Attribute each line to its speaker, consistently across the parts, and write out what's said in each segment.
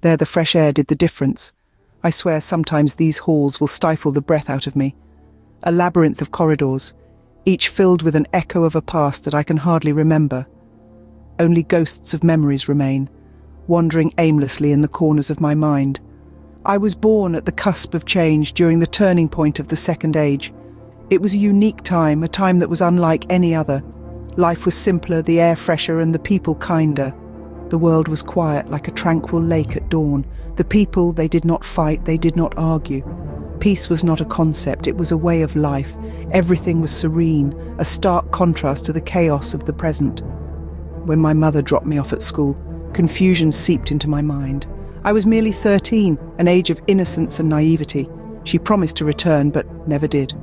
Speaker 1: There the fresh air did the difference. I swear sometimes these halls will stifle the breath out of me. A labyrinth of corridors, each filled with an echo of a past that I can hardly remember. Only ghosts of memories remain, wandering aimlessly in the corners of my mind. I was born at the cusp of change during the turning point of the Second Age. It was a unique time, a time that was unlike any other. Life was simpler, the air fresher, and the people kinder. The world was quiet, like a tranquil lake at dawn. The people, they did not fight, they did not argue. Peace was not a concept, it was a way of life. Everything was serene, a stark contrast to the chaos of the present. When my mother dropped me off at school, confusion seeped into my mind. I was merely 13, an age of innocence and naivety. She promised to return, but never did.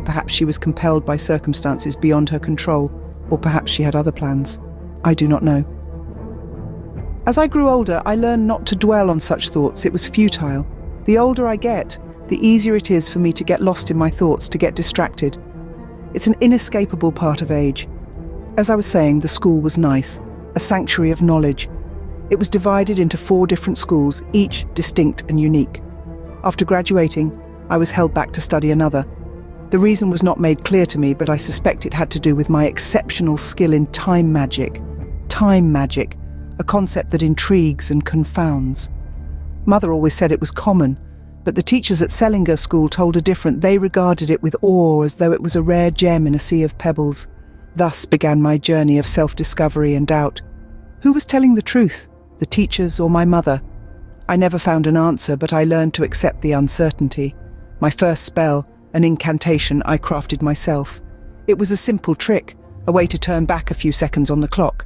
Speaker 1: Perhaps she was compelled by circumstances beyond her control, or perhaps she had other plans. I do not know. As I grew older, I learned not to dwell on such thoughts. It was futile. The older I get, the easier it is for me to get lost in my thoughts, to get distracted. It's an inescapable part of age. As I was saying, the school was nice, a sanctuary of knowledge. It was divided into 4 different schools, each distinct and unique. After graduating, I was held back to study another. The reason was not made clear to me, but I suspect it had to do with my exceptional skill in time magic. Time magic, a concept that intrigues and confounds. Mother always said it was common, but the teachers at Sellinger School told her different. They regarded it with awe, as though it was a rare gem in a sea of pebbles. Thus began my journey of self-discovery and doubt. Who was telling the truth, the teachers or my mother? I never found an answer, but I learned to accept the uncertainty. My first spell, an incantation I crafted myself. It was a simple trick, a way to turn back a few seconds on the clock.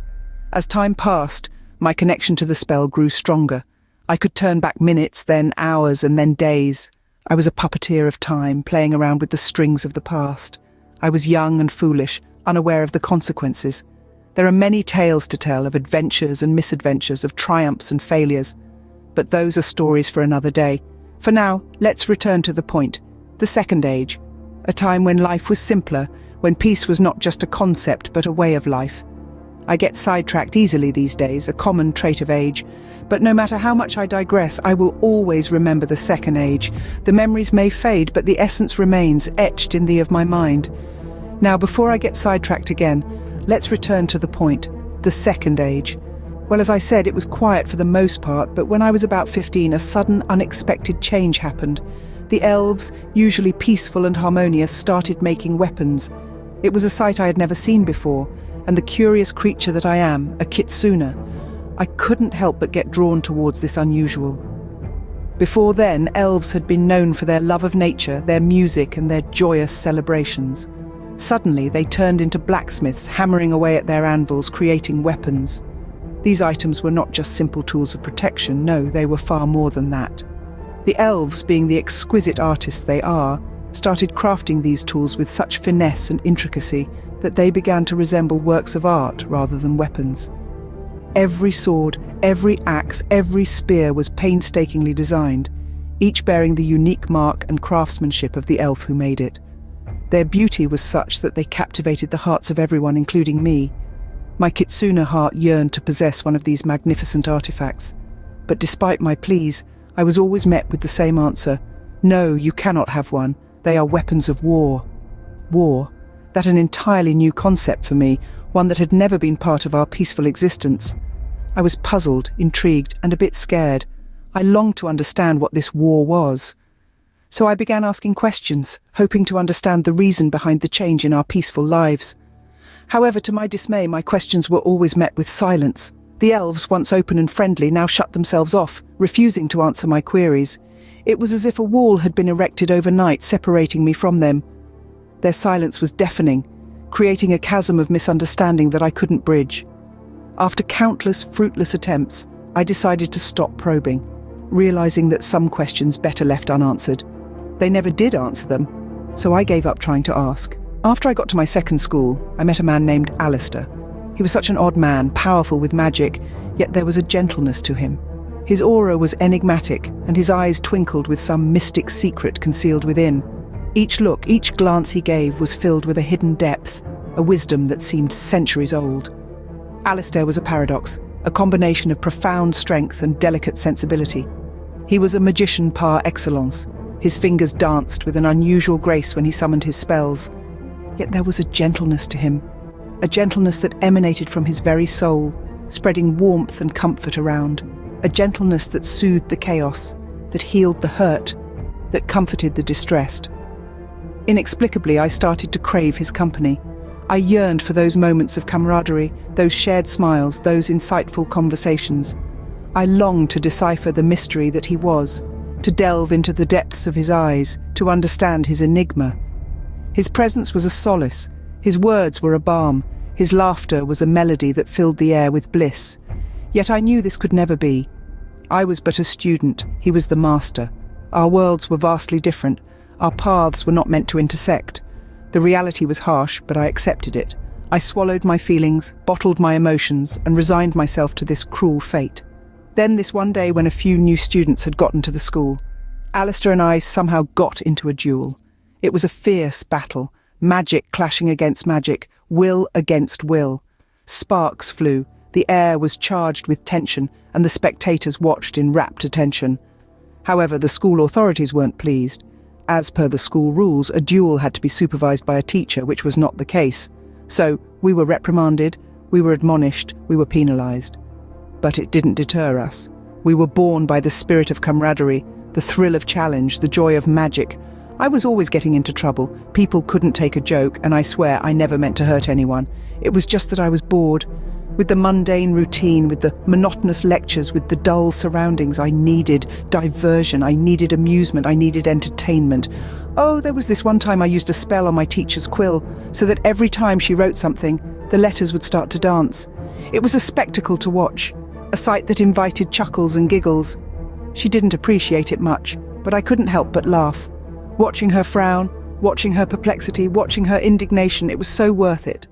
Speaker 1: As time passed, my connection to the spell grew stronger. I could turn back minutes, then hours, and then days. I was a puppeteer of time, playing around with the strings of the past. I was young and foolish, unaware of the consequences. There are many tales to tell of adventures and misadventures, of triumphs and failures. But those are stories for another day. For now, let's return to the point. The Second Age, a time when life was simpler, when peace was not just a concept but a way of life. I get sidetracked easily these days, a common trait of age. But no matter how much I digress, I will always remember the Second Age. The memories may fade, but the essence remains, etched in of my mind. Now, before I get sidetracked again, let's return to the point, the Second Age. Well, as I said, it was quiet for the most part, but when I was about 15, a sudden, unexpected change happened. The elves, usually peaceful and harmonious, started making weapons. It was a sight I had never seen before, and the curious creature that I am, a kitsune, I couldn't help but get drawn towards this unusual. Before then, elves had been known for their love of nature, their music, and their joyous celebrations. Suddenly, they turned into blacksmiths, hammering away at their anvils, creating weapons. These items were not just simple tools of protection, no, they were far more than that. The elves, being the exquisite artists they are, started crafting these tools with such finesse and intricacy that they began to resemble works of art rather than weapons. Every sword, every axe, every spear was painstakingly designed, each bearing the unique mark and craftsmanship of the elf who made it. Their beauty was such that they captivated the hearts of everyone, including me. My kitsune heart yearned to possess one of these magnificent artifacts. But despite my pleas, I was always met with the same answer. No, you cannot have one. They are weapons of war. War? That an entirely new concept for me, one that had never been part of our peaceful existence. I was puzzled, intrigued, and a bit scared. I longed to understand what this war was. So I began asking questions, hoping to understand the reason behind the change in our peaceful lives. However, to my dismay, my questions were always met with silence. The elves, once open and friendly, now shut themselves off, refusing to answer my queries. It was as if a wall had been erected overnight, separating me from them. Their silence was deafening, creating a chasm of misunderstanding that I couldn't bridge. After countless fruitless attempts, I decided to stop probing, realizing that some questions better left unanswered. They never did answer them, so I gave up trying to ask. After I got to my second school, I met a man named Alistair. He was such an odd man, powerful with magic, yet there was a gentleness to him. His aura was enigmatic, and his eyes twinkled with some mystic secret concealed within. Each look, each glance he gave was filled with a hidden depth, a wisdom that seemed centuries old. Alistair was a paradox, a combination of profound strength and delicate sensibility. He was a magician par excellence. His fingers danced with an unusual grace when he summoned his spells. Yet there was a gentleness to him, a gentleness that emanated from his very soul, spreading warmth and comfort around, a gentleness that soothed the chaos, that healed the hurt, that comforted the distressed. Inexplicably, I started to crave his company. I yearned for those moments of camaraderie, those shared smiles, those insightful conversations. I longed to decipher the mystery that he was, to delve into the depths of his eyes, to understand his enigma. His presence was a solace, his words were a balm, his laughter was a melody that filled the air with bliss. Yet I knew this could never be. I was but a student, he was the master. Our worlds were vastly different, our paths were not meant to intersect. The reality was harsh, but I accepted it. I swallowed my feelings, bottled my emotions, and resigned myself to this cruel fate. Then this one day when a few new students had gotten to the school, Alistair and I somehow got into a duel. It was a fierce battle, magic clashing against magic, will against will. Sparks flew, the air was charged with tension, and the spectators watched in rapt attention. However, the school authorities weren't pleased. As per the school rules, a duel had to be supervised by a teacher, which was not the case. So, we were reprimanded, we were admonished, we were penalised. But it didn't deter us. We were born by the spirit of camaraderie, the thrill of challenge, the joy of magic. I was always getting into trouble. People couldn't take a joke, and I swear I never meant to hurt anyone. It was just that I was bored. With the mundane routine, with the monotonous lectures, with the dull surroundings, I needed diversion, I needed amusement, I needed entertainment. Oh, there was this one time I used a spell on my teacher's quill, so that every time she wrote something, the letters would start to dance. It was a spectacle to watch, a sight that invited chuckles and giggles. She didn't appreciate it much, but I couldn't help but laugh. Watching her frown, watching her perplexity, watching her indignation, it was so worth it.